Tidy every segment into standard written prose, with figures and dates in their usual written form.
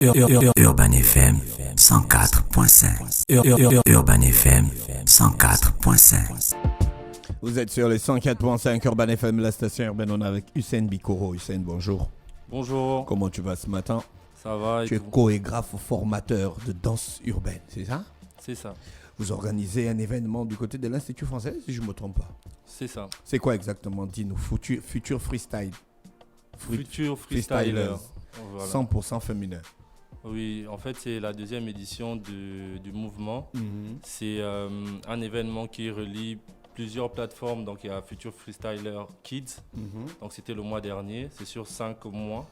Urban FM 104.5. Urban FM 104.5. Vous êtes sur les 104.5 Urban FM, la station urbaine. On est avec Hussein Bikoro. Hussein, bonjour. Bonjour. Comment tu vas ce matin? Ça va. Tu es chorégraphe formateur de danse urbaine, c'est ça? C'est ça. Vous organisez un événement du côté de l'Institut français, si je ne me trompe pas. C'est ça. C'est quoi exactement? Dis-nous. Futur freestyle. Futur freestyler. Voilà. 100% féminin. Oui, en fait, c'est la deuxième édition du mouvement. C'est un événement qui relie plusieurs plateformes. Donc, il y a Future Freestyler Kids. Donc, c'était le mois dernier. C'est sur 5 mois.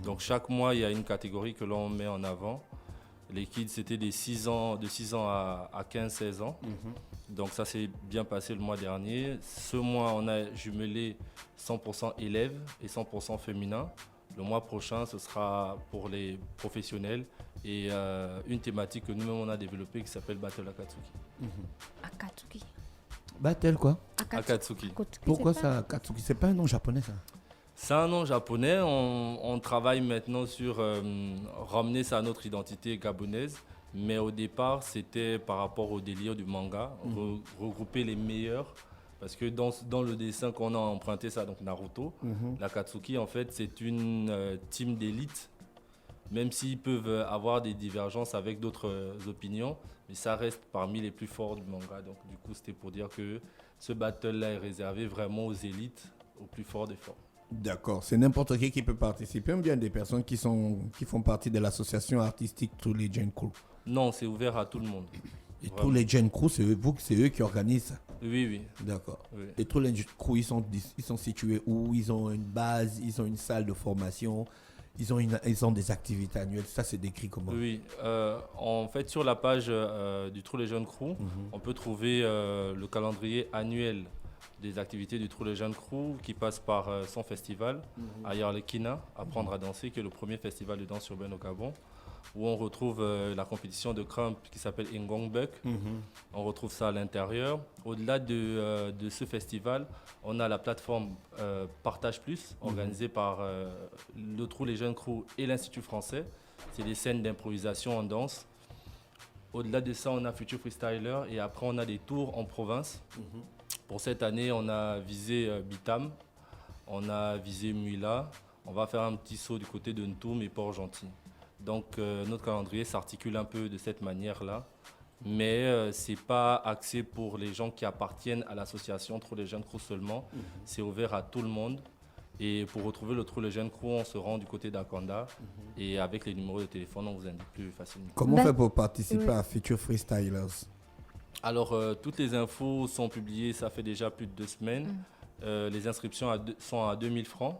Donc, chaque mois, il y a une catégorie que l'on met en avant. Les kids, c'était de 6 ans à 15-16 ans. Donc, ça s'est bien passé le mois dernier. Ce mois, on a jumelé 100% élèves et 100% féminins. Le mois prochain, ce sera pour les professionnels et une thématique que nous-mêmes on a développée qui s'appelle Battle Akatsuki. Akatsuki. Battle quoi? Akatsuki. Pourquoi ça, Akatsuki? C'est pas un nom japonais ça? C'est un nom japonais. On travaille maintenant sur ramener ça à notre identité gabonaise. Mais au départ, c'était par rapport au délire du manga, regrouper les meilleurs. Parce que dans le dessin qu'on a emprunté ça, donc Naruto, l'Akatsuki, en fait, c'est une team d'élite. Même s'ils peuvent avoir des divergences avec d'autres opinions, mais ça reste parmi les plus forts du manga. Donc du coup, c'était pour dire que ce battle-là est réservé vraiment aux élites, aux plus forts des forts. D'accord, c'est n'importe qui peut participer ou bien des personnes qui font partie de l'association artistique Tous les Gen Crew? Non, c'est ouvert à tout le monde. Et Vraiment. Tous les Gen Crew, c'est eux qui organisent ça? Oui. D'accord. Oui. Et tous les Gen Crew, ils sont situés où? Ils ont une base, ils ont une salle de formation, ils ont des activités annuelles. Ça, c'est décrit comment? Oui, en fait, sur la page du Trou les Jeunes Crew, on peut trouver le calendrier annuel des activités du Trou les Jeunes Crew qui passe par son festival, à Yarlekina, Apprendre à danser, qui est le premier festival de danse urbaine au Gabon, où on retrouve la compétition de crump qui s'appelle Ngongbuk. On retrouve ça à l'intérieur. Au-delà de ce festival, on a la plateforme Partage Plus, organisée par le Trou les Jeunes Crew et l'Institut français. C'est des scènes d'improvisation en danse. Au-delà de ça, on a Future Freestyler et après, on a des tours en province. Pour cette année, on a visé Bitam, on a visé Muila. On va faire un petit saut du côté de Ntoum et Port-Gentil. Donc notre calendrier s'articule un peu de cette manière-là, mais ce n'est pas axé pour les gens qui appartiennent à l'association Trou les Jeunes Crew seulement. C'est ouvert à tout le monde. Et pour retrouver le Trou les Jeunes Crew, on se rend du côté d'Akanda. Et avec les numéros de téléphone, on vous indique plus facilement. Comment on fait pour participer à Future Freestylers? Alors, toutes les infos sont publiées, ça fait déjà plus de 2 semaines. Les inscriptions sont à 2000 francs.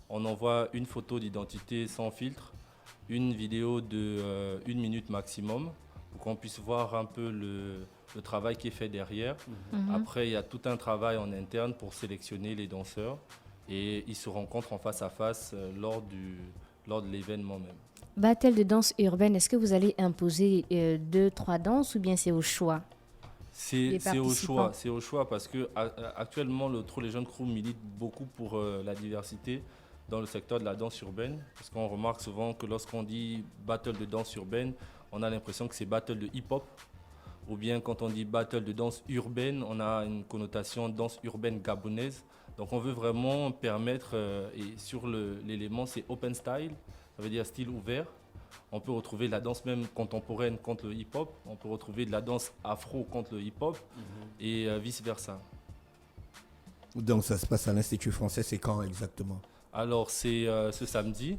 On envoie une photo d'identité sans filtre, une vidéo de 1 minute maximum pour qu'on puisse voir un peu le travail qui est fait derrière. Après, il y a tout un travail en interne pour sélectionner les danseurs et ils se rencontrent en face à face lors de l'événement même. Battle de danse urbaine, est-ce que vous allez imposer 2-3 danses ou bien c'est au choix? C'est au choix parce que actuellement le Trou les Jeunes Crew milite beaucoup pour la diversité dans le secteur de la danse urbaine, parce qu'on remarque souvent que lorsqu'on dit battle de danse urbaine, on a l'impression que c'est battle de hip-hop, ou bien quand on dit battle de danse urbaine, on a une connotation danse urbaine gabonaise. Donc on veut vraiment permettre, et sur l'élément c'est open style, ça veut dire style ouvert. On peut retrouver la danse même contemporaine contre le hip-hop, on peut retrouver de la danse afro contre le hip-hop, et vice-versa. Donc ça se passe à l'Institut français, c'est quand exactement? Alors c'est ce samedi.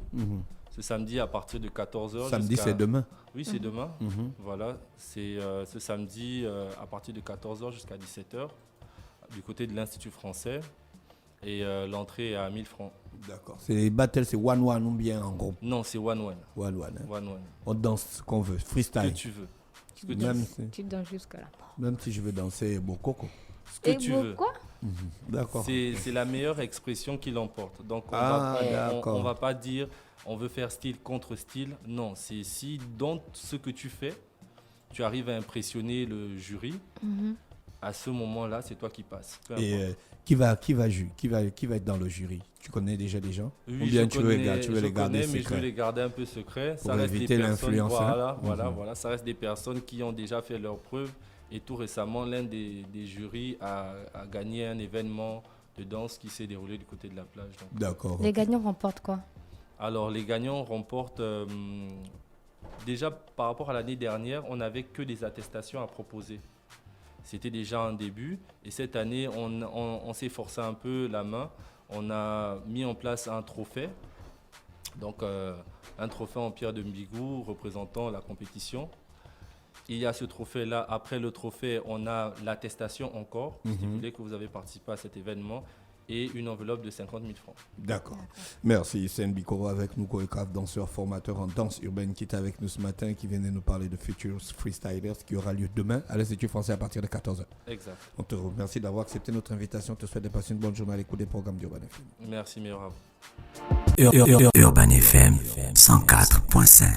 Ce samedi à partir de 14h. Samedi, c'est demain? Oui, c'est demain. Voilà, c'est ce samedi à partir de 14h jusqu'à 17h du côté de l'Institut français. Et l'entrée est à 1000 francs. D'accord. C'est battle, c'est one-one ou bien en groupe? Non, c'est one-one. One-one. Hein. One-one. On danse ce qu'on veut, freestyle. Ce que tu veux. Ce que Tu danses jusqu'à la mort. Même si je veux danser Bokoko. Ce que tu veux. Quoi? D'accord. C'est la meilleure expression qui l'emporte. Donc on va pas dire on veut faire style contre style. Non, c'est si dans ce que tu fais, tu arrives à impressionner le jury, à ce moment-là, c'est toi qui passes. Peu Et importe. qui va être dans le jury? Tu connais déjà des gens? Oui, Ou bien je tu veux, connais, tu veux je les garder connais, mais je veux secrets? les garder un peu secrets. Pour éviter personnes, l'influence, hein. voilà, ça reste des personnes qui ont déjà fait leurs preuves. Et tout récemment, l'un des jurys a gagné un événement de danse qui s'est déroulé du côté de la plage. Donc. D'accord. Les ok. gagnants remportent quoi? Alors, les gagnants remportent... déjà, par rapport à l'année dernière, on n'avait que des attestations à proposer. C'était déjà un début. Et cette année, on s'est forcé un peu la main. On a mis en place un trophée. Donc, un trophée en pierre de Mbigou représentant la compétition. Il y a ce trophée-là. Après le trophée, on a l'attestation encore, stipulé que vous avez participé à cet événement, et une enveloppe de 50 000 francs. D'accord. Merci. C'est Bikoro avec nous, chorégraphe, danseur, formateur en danse urbaine qui est avec nous ce matin, qui venait nous parler de Futures Freestylers qui aura lieu demain à l'Institut français à partir de 14h. Exact. On te remercie d'avoir accepté notre invitation. On te souhaite de passer une bonne journée à l'écoute des programmes d'Urban FM. Merci, meilleur à vous. Urban FM 104.5.